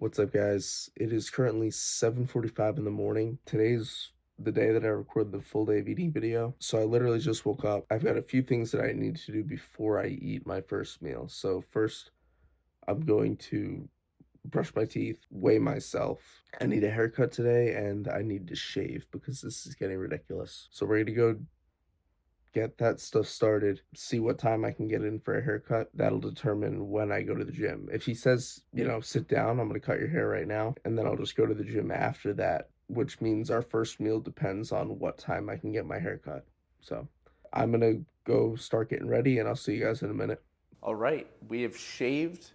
What's up, guys? It is currently 7:45 in the morning. Today's the day that I record the full day of eating video. So I literally just woke up. I've got a few things that I need to do before I eat my first meal. So first, I'm going to brush my teeth, weigh myself. I need a haircut today and I need to shave because this is getting ridiculous. So we're gonna go get that stuff started, see what time I can get in for a haircut. That'll determine when I go to the gym. If he says, sit down, I'm gonna cut your hair right now, and then I'll just go to the gym after that, which means our first meal depends on what time I can get my haircut. So I'm gonna go start getting ready, and I'll see you guys in a minute. All right, we have shaved,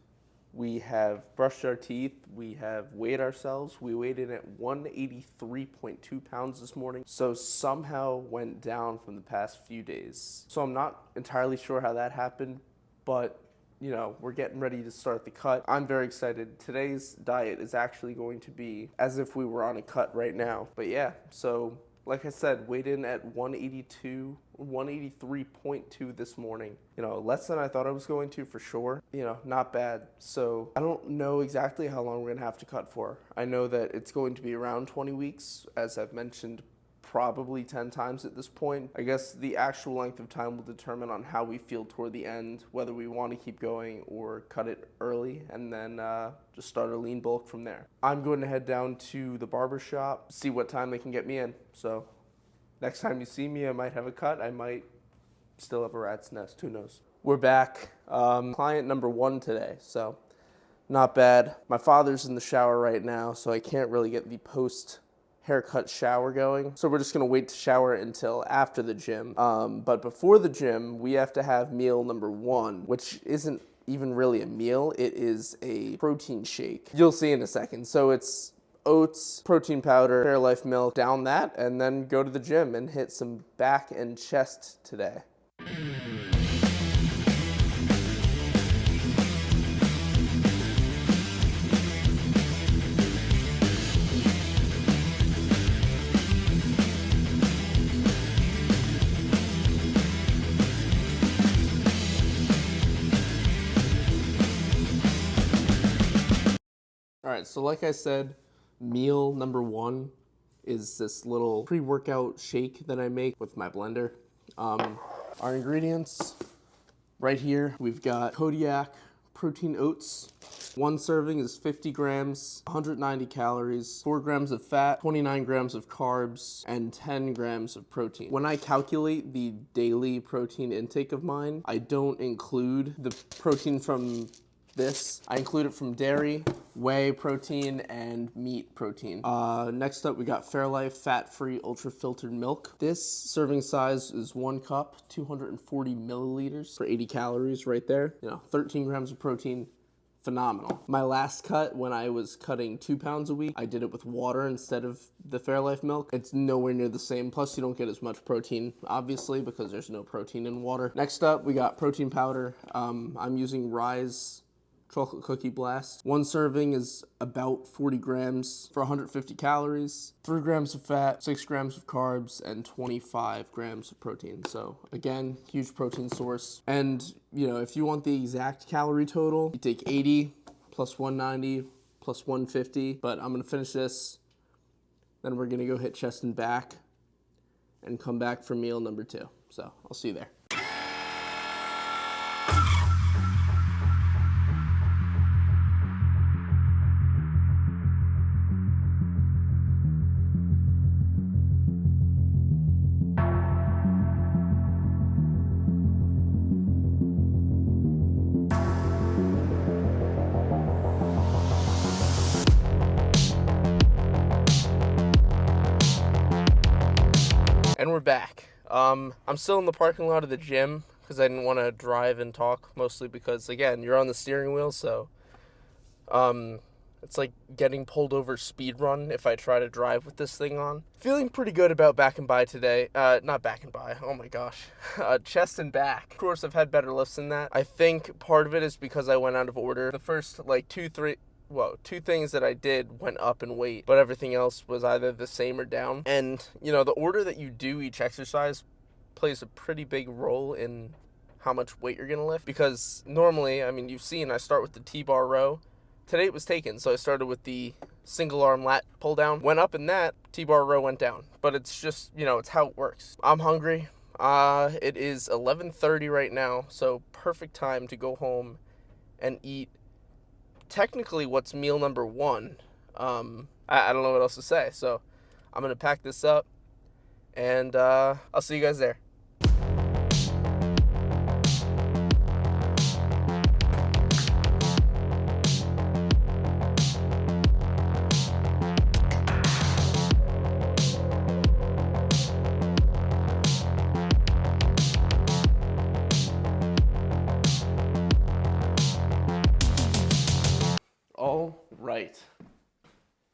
we have brushed our teeth, we have weighed ourselves. We weighed in at 183.2 pounds this morning, so somehow went down from the past few days. So I'm not entirely sure how that happened, but we're getting ready to start the cut. I'm very excited. Today's diet is actually going to be as if we were on a cut right now. But yeah, so like I said, weighed in at 183.2 this morning. Less than I thought I was going to for sure. Not bad. So I don't know exactly how long we're gonna have to cut for. I know that it's going to be around 20 weeks, as I've mentioned probably 10 times at this point. I guess the actual length of time will determine on how we feel toward the end, whether we want to keep going or cut it early and then just start a lean bulk from there. I'm going to head down to the barber shop, see what time they can get me in. So next time you see me, I might have a cut. I might still have a rat's nest. Who knows? We're back. Client number 1 today, so not bad. My father's in the shower right now, so I can't really get the post haircut shower going. So we're just gonna wait to shower until after the gym. But before the gym, we have to have meal number 1, which isn't even really a meal. It is a protein shake. You'll see in a second. So it's oats, protein powder, Fairlife milk, down that, and then go to the gym and hit some back and chest today. All right, so like I said, meal number 1 is this little pre-workout shake that I make with my blender. Our ingredients right here, we've got Kodiak protein oats. 1 serving is 50 grams, 190 calories, 4 grams of fat, 29 grams of carbs, and 10 grams of protein. When I calculate the daily protein intake of mine, I don't include the protein from this. I include it from dairy, whey protein, and meat protein. Next up, we got Fairlife fat-free ultra-filtered milk. This serving size is 1 cup, 240 milliliters for 80 calories right there. 13 grams of protein. Phenomenal. My last cut, when I was cutting 2 pounds a week, I did it with water instead of the Fairlife milk. It's nowhere near the same. Plus, you don't get as much protein, obviously, because there's no protein in water. Next up, we got protein powder. I'm using Rise Chocolate Cookie Blast. 1 serving is about 40 grams for 150 calories, 3 grams of fat, 6 grams of carbs, and 25 grams of protein. So again, huge protein source. And if you want the exact calorie total, you take 80 plus 190 plus 150, but I'm gonna finish this, then we're gonna go hit chest and back and come back for meal number 2. So I'll see you there. And we're back. I'm still in the parking lot of the gym because I didn't want to drive and talk, mostly because, again, you're on the steering wheel, so it's like getting pulled over speed run if I try to drive with this thing on. Feeling pretty good about back and by today. Not back and by, oh my gosh. Chest and back. Of course, I've had better lifts than that. I think part of it is because I went out of order. The first, 2 things that I did went up in weight, but everything else was either the same or down. And, the order that you do each exercise plays a pretty big role in how much weight you're going to lift. Because normally, you've seen I start with the T-bar row, today it was taken, so I started with the single arm lat pull down, went up in that, T-bar row went down. But it's just, it's how it works. I'm hungry. It is 11:30 right now, so perfect time to go home and eat technically what's meal number 1. I don't know what else to say, so I'm going to pack this up, and I'll see you guys there. All right.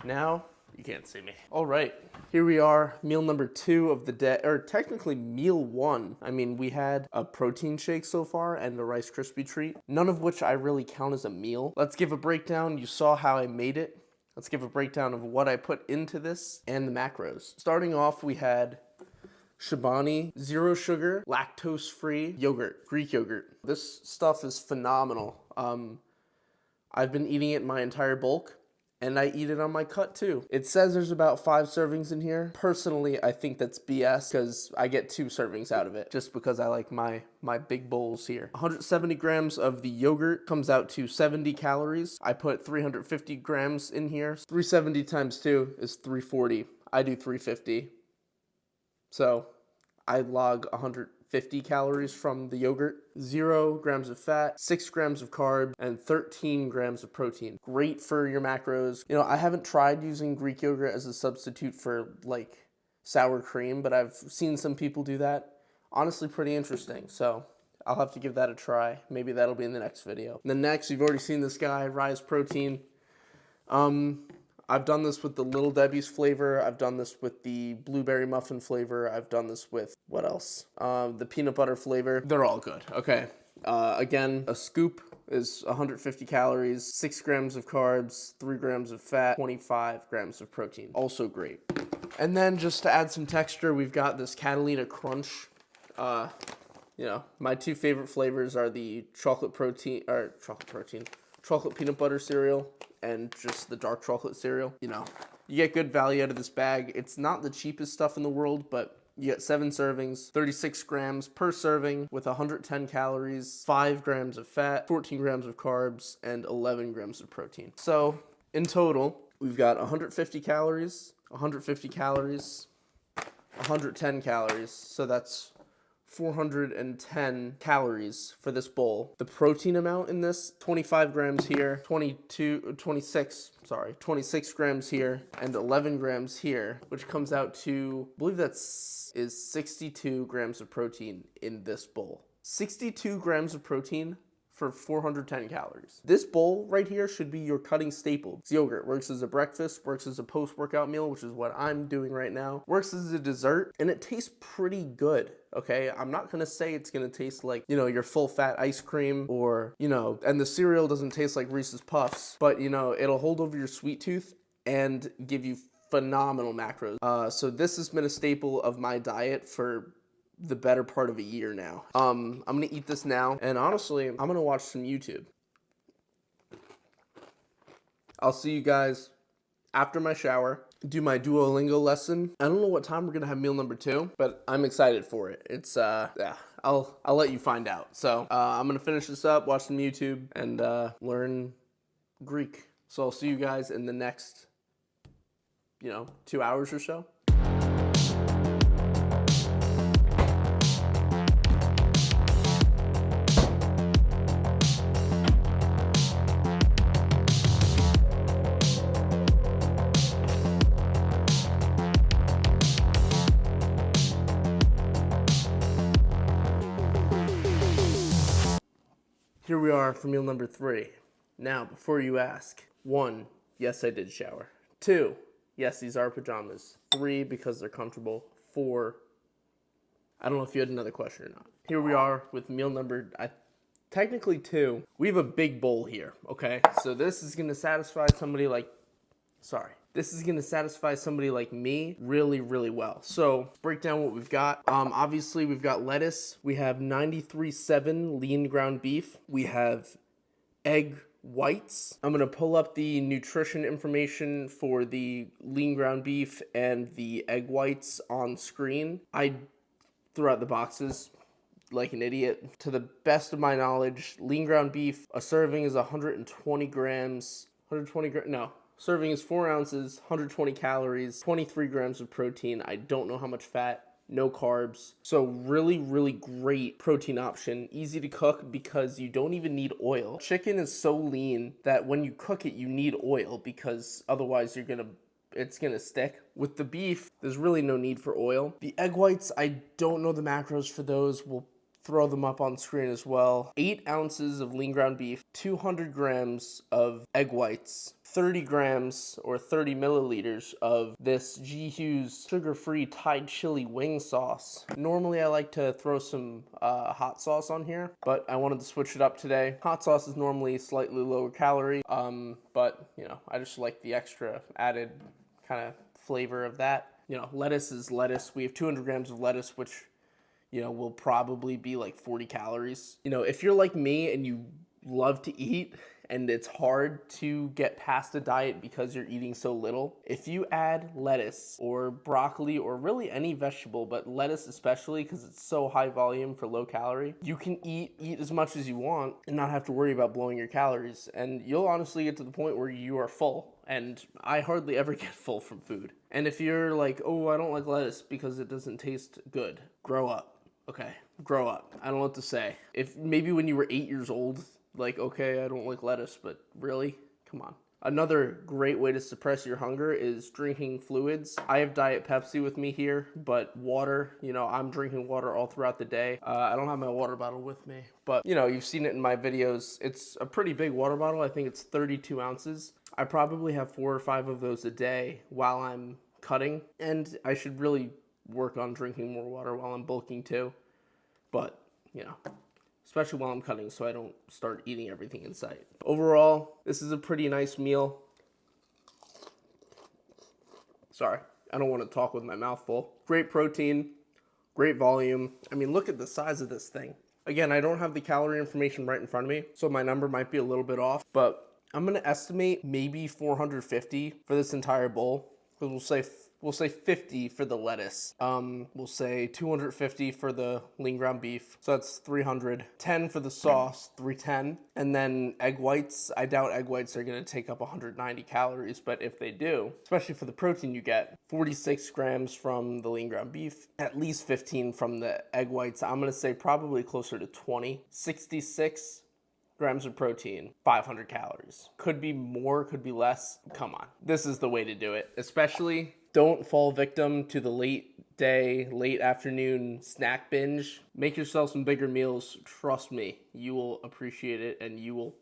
Now, you can't see me. All right. Here we are, meal number 2 of the day, or technically meal 1. I mean, we had a protein shake so far and a Rice Krispie treat, none of which I really count as a meal. Let's give a breakdown. You saw how I made it. Let's give a breakdown of what I put into this and the macros. Starting off, we had Chobani, 0 sugar, lactose-free yogurt, Greek yogurt. This stuff is phenomenal. I've been eating it in my entire bulk, and I eat it on my cut too. It says there's about 5 servings in here. Personally, I think that's BS because I get 2 servings out of it just because I like my big bowls here. 170 grams of the yogurt comes out to 70 calories. I put 350 grams in here. 370 times 2 is 340. I do 350. So I log 150 calories from the yogurt, 0 grams of fat, 6 grams of carbs, and 13 grams of protein. Great for your macros. I haven't tried using Greek yogurt as a substitute for like sour cream, but I've seen some people do that. Honestly, pretty interesting. So I'll have to give that a try. Maybe that'll be in the next video. And then next, you've already seen this guy, Rise Protein. I've done this with the Little Debbie's flavor. I've done this with the blueberry muffin flavor. I've done this with, what else? The peanut butter flavor. They're all good. Okay. Again, a scoop is 150 calories, 6 grams of carbs, 3 grams of fat, 25 grams of protein. Also great. And then just to add some texture, we've got this Catalina Crunch. My 2 favorite flavors are the chocolate peanut butter cereal and just the dark chocolate cereal. You get good value out of this bag. It's not the cheapest stuff in the world, but you get 7 servings, 36 grams per serving with 110 calories, 5 grams of fat, 14 grams of carbs, and 11 grams of protein. So in total, we've got 150 calories, 150 calories, 110 calories. So that's 410 calories for this bowl. The protein amount in this, 25 grams here, 26 grams here, and 11 grams here, which comes out to, I believe is 62 grams of protein in this bowl. 62 grams of protein for 410 calories. This bowl right here should be your cutting staple. It's yogurt. Works as a breakfast, works as a post-workout meal, which is what I'm doing right now. Works as a dessert, and it tastes pretty good. Okay, I'm not gonna say it's gonna taste like, your full fat ice cream or, and the cereal doesn't taste like Reese's Puffs, but, it'll hold over your sweet tooth and give you phenomenal macros. So this has been a staple of my diet for the better part of a year now. I'm gonna eat this now, and honestly, I'm gonna watch some YouTube. I'll see you guys after my shower, do my Duolingo lesson. I don't know what time we're gonna have meal number 2, but I'm excited for it. It's I'll let you find out. So I'm gonna finish this up, watch some YouTube, and learn Greek. So I'll see you guys in the next 2 hours or so. Here we are for meal number 3. Now, before you ask, 1, yes, I did shower. 2, yes, these are pajamas. 3, because they're comfortable. 4, I don't know if you had another question or not. Here we are with meal number, technically 2. We have a big bowl here, okay? So this is gonna satisfy somebody like, me really, really well. So let's break down what we've got. Obviously, we've got lettuce. We have 93.7 lean ground beef. We have egg whites. I'm gonna pull up the nutrition information for the lean ground beef and the egg whites on screen. I threw out the boxes like an idiot. To the best of my knowledge, lean ground beef, a serving is 120 grams. 120 grams? No. Serving is 4 ounces, 120 calories, 23 grams of protein. I don't know how much fat. No carbs. So really, really great protein option. Easy to cook because you don't even need oil. Chicken is so lean that when you cook it, you need oil because otherwise it's gonna stick. With the beef, there's really no need for oil. The egg whites, I don't know the macros for those. We'll throw them up on screen as well. 8 ounces of lean ground beef, 200 grams of egg whites, 30 grams or 30 milliliters of this G. Hughes sugar-free Thai chili wing sauce. Normally I like to throw some hot sauce on here, but I wanted to switch it up today. Hot sauce is normally slightly lower calorie, but you know, I just like the extra added kind of flavor of that. You know, lettuce is lettuce. We have 200 grams of lettuce, which, you know, will probably be like 40 calories. You know, if you're like me and you love to eat and it's hard to get past a diet because you're eating so little, if you add lettuce or broccoli or really any vegetable, but lettuce especially because it's so high volume for low calorie, you can eat as much as you want and not have to worry about blowing your calories. And you'll honestly get to the point where you are full. And I hardly ever get full from food. And if you're like, oh, I don't like lettuce because it doesn't taste good, grow up. Okay, grow up. I don't know what to say. If maybe when you were 8 years old, like, okay, I don't like lettuce, but really? Come on. Another great way to suppress your hunger is drinking fluids. I have Diet Pepsi with me here, but water, you know, I'm drinking water all throughout the day. I don't have my water bottle with me, but you know, you've seen it in my videos. It's a pretty big water bottle. I think it's 32 ounces. I probably have 4 or 5 of those a day while I'm cutting, and I should really work on drinking more water while I'm bulking too. But, you know, especially while I'm cutting so I don't start eating everything in sight. Overall, this is a pretty nice meal. Sorry, I don't want to talk with my mouth full. Great protein, great volume. I mean, look at the size of this thing. Again, I don't have the calorie information right in front of me, so my number might be a little bit off, but I'm going to estimate maybe 450 for this entire bowl, because we'll say 50 for the lettuce. We'll say 250 for the lean ground beef. So that's 300. 10 for the sauce, 310. And then egg whites. I doubt egg whites are gonna take up 190 calories, but if they do, especially for the protein you get, 46 grams from the lean ground beef, at least 15 from the egg whites. I'm gonna say probably closer to 20. 66 grams of protein, 500 calories. Could be more, could be less. Come on. This is the way to do it. Especially don't fall victim to the late day, late afternoon snack binge. Make yourself some bigger meals. Trust me, you will appreciate it and you will,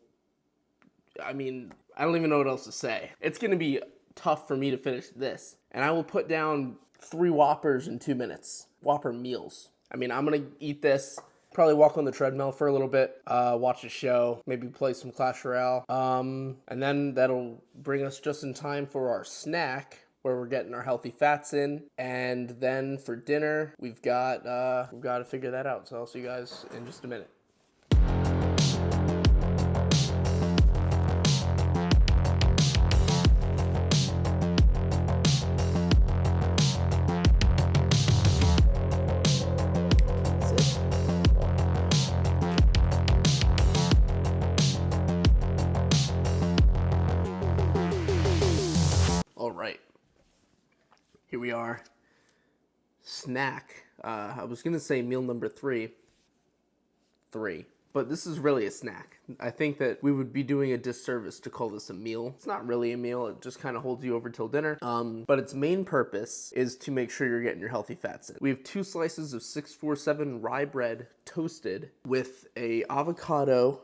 I mean, I don't even know what else to say. It's going to be tough for me to finish this. And I will put down 3 Whoppers in 2 minutes. Whopper meals. I mean, I'm going to eat this. Probably walk on the treadmill for a little bit, watch a show, maybe play some Clash Royale. And then that'll bring us just in time for our snack, where we're getting our healthy fats in. And then for dinner, we've got to figure that out. So I'll see you guys in just a minute. All right. Here we are. Snack. I was going to say meal number 3. But this is really a snack. I think that we would be doing a disservice to call this a meal. It's not really a meal. It just kind of holds you over till dinner. But its main purpose is to make sure you're getting your healthy fats in. We have 2 slices of 647 rye bread toasted with an avocado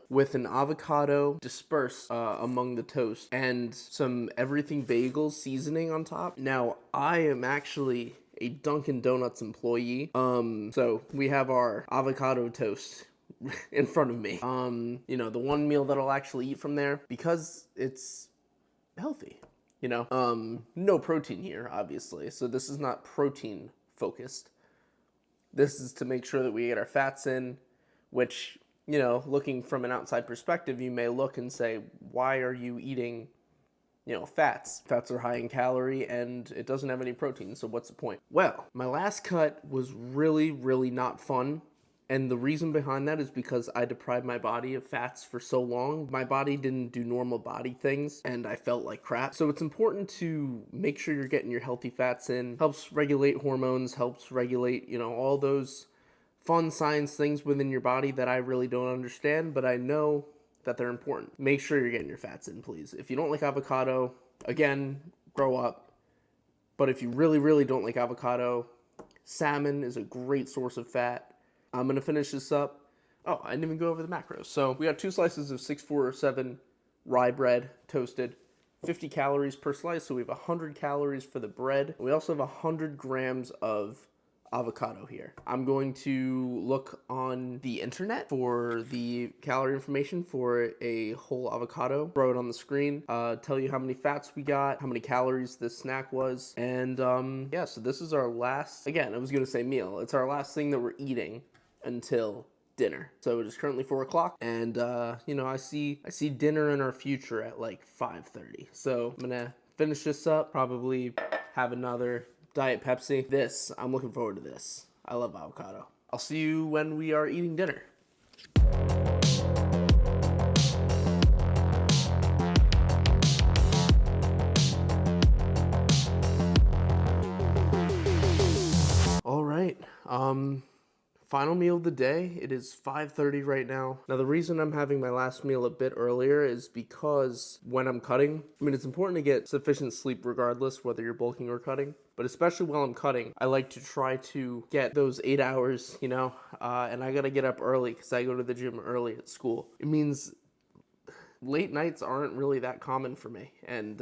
dispersed among the toast and some everything bagel seasoning on top. Now, I am actually a Dunkin' Donuts employee. So we have our avocado toast in front of me. You know, the one meal that I'll actually eat from there, because it's healthy, you know. No protein here, obviously, so this is not protein focused. This is to make sure that we get our fats in, which you know, looking from an outside perspective, you may look and say, why are you eating, you know, fats? Fats are high in calorie and it doesn't have any protein, so what's the point? Well, my last cut was really, really not fun. And the reason behind that is because I deprived my body of fats for so long. My body didn't do normal body things and I felt like crap. So it's important to make sure you're getting your healthy fats in. Helps regulate hormones, helps regulate, you know, all those fun science things within your body that I really don't understand, but I know that they're important. Make sure you're getting your fats in, please. If you don't like avocado, again, grow up. But if you really, really don't like avocado, salmon is a great source of fat. I'm going to finish this up. Oh, I didn't even go over the macros. So we got 2 slices of 647 rye bread toasted, 50 calories per slice. So we have 100 calories for the bread. We also have 100 grams of avocado here. I'm going to look on the internet for the calorie information for a whole avocado, throw it on the screen, tell you how many fats we got, how many calories this snack was, and yeah, so this is our last, again, I was gonna say meal, it's our last thing that we're eating until dinner. So it is currently 4 o'clock, and you know, I see dinner in our future at like 5:30. So I'm gonna finish this up, probably have another Diet Pepsi. I'm looking forward to this. I love avocado. I'll see you when we are eating dinner. All right. Final meal of the day. It is 5:30 right now. Now, the reason I'm having my last meal a bit earlier is because when I'm cutting, I mean, it's important to get sufficient sleep regardless whether you're bulking or cutting. But especially while I'm cutting, I like to try to get those 8 hours, you know, and I gotta get up early because I go to the gym early at school. It means late nights aren't really that common for me. And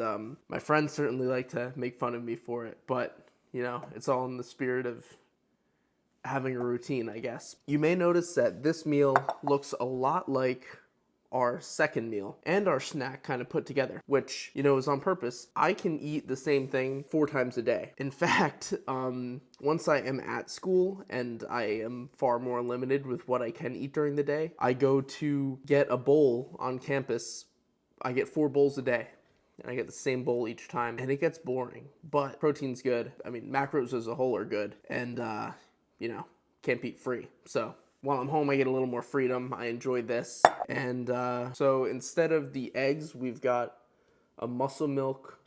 my friends certainly like to make fun of me for it. But, you know, it's all in the spirit of having a routine, I guess. You may notice that this meal looks a lot like our second meal and our snack kind of put together, which, you know, is on purpose. I can eat the same thing 4 times a day. In fact, once I am at school and I am far more limited with what I can eat during the day, I go to get a bowl on campus. I get 4 bowls a day. And I get the same bowl each time, and it gets boring, but protein's good. I mean, macros as a whole are good, and you know, can't beat free. So while I'm home, I get a little more freedom. I enjoy this. And so instead of the eggs, we've got a Muscle Milk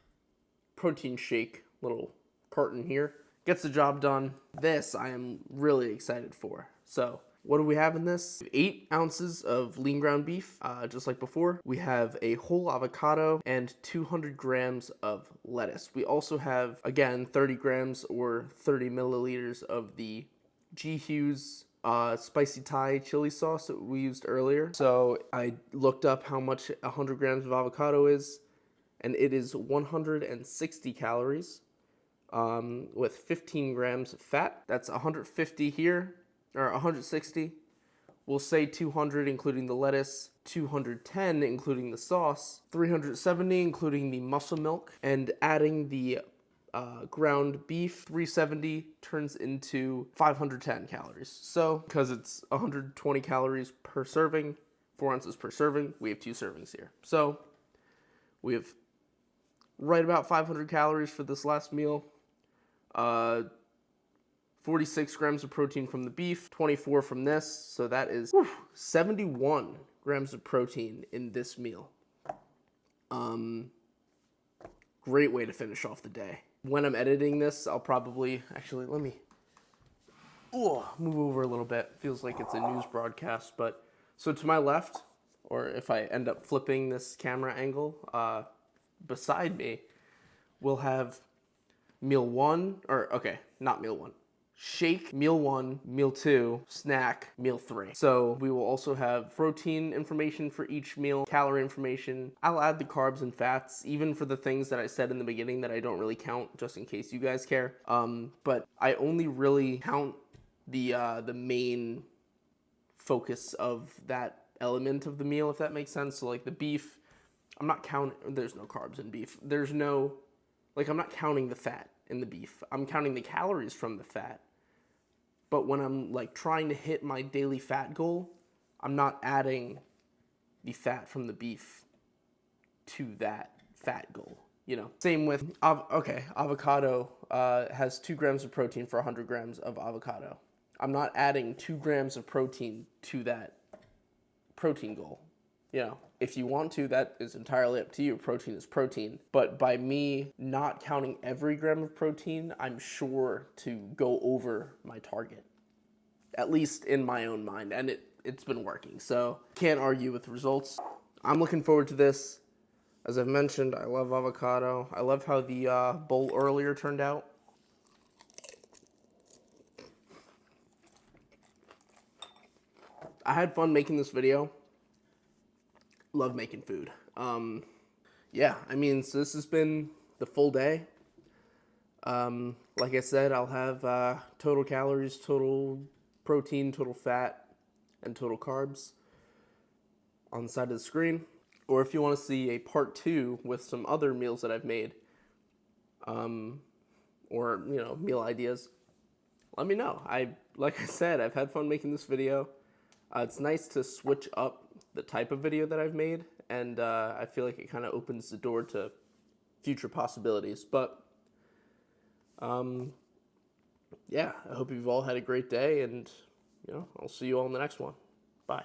protein shake, little carton here. Gets the job done. This I am really excited for. So what do we have in this? 8 ounces of lean ground beef, just like before. We have a whole avocado and 200 grams of lettuce. We also have, again, 30 grams or 30 milliliters of the G. Hughes spicy Thai chili sauce that we used earlier. So I looked up how much 100 grams of avocado is, and it is 160 calories with 15 grams of fat. That's 150 here, or 160. We'll say 200 including the lettuce, 210 including the sauce, 370 including the muscle milk, and adding the ground beef, 370 turns into 510 calories. So, because it's 120 calories per serving, 4 ounces per serving, we have 2 servings here. So, we have right about 500 calories for this last meal. 46 grams of protein from the beef, 24 from this, so that is 71 grams of protein in this meal. Great way to finish off the day. When I'm editing this, I'll probably, actually, let me move over a little bit. Feels like it's a news broadcast, but, so to my left, or if I end up flipping this camera angle, beside me, we'll have meal 1, or, okay, not meal 1. Shake, meal 1, meal 2, snack, meal 3. So we will also have protein information for each meal, calorie information. I'll add the carbs and fats, even for the things that I said in the beginning that I don't really count, just in case you guys care. But I only really count the main focus of that element of the meal, if that makes sense. So like the beef, I'm not counting, there's no carbs in beef. There's no, like I'm not counting the fat in the beef. I'm counting the calories from the fat. But when I'm like trying to hit my daily fat goal, I'm not adding the fat from the beef to that fat goal. You know, same with, avocado has 2 grams of protein for 100 grams of avocado. I'm not adding 2 grams of protein to that protein goal. You know, if you want to, that is entirely up to you. Protein is protein. But by me not counting every gram of protein, I'm sure to go over my target, at least in my own mind. And it's been working. So can't argue with the results. I'm looking forward to this. As I've mentioned, I love avocado. I love how the bowl earlier turned out. I had fun making this video. Love making food. Yeah, I mean, so this has been the full day. Like I said, I'll have total calories, total protein, total fat, and total carbs on the side of the screen. Or if you want to see a part 2 with some other meals that I've made, or, you know, meal ideas, let me know. Like I said, I've had fun making this video. It's nice to switch up the type of video that I've made, and I feel like it kind of opens the door to future possibilities. But, yeah, I hope you've all had a great day, and, you know, I'll see you all in the next one. Bye.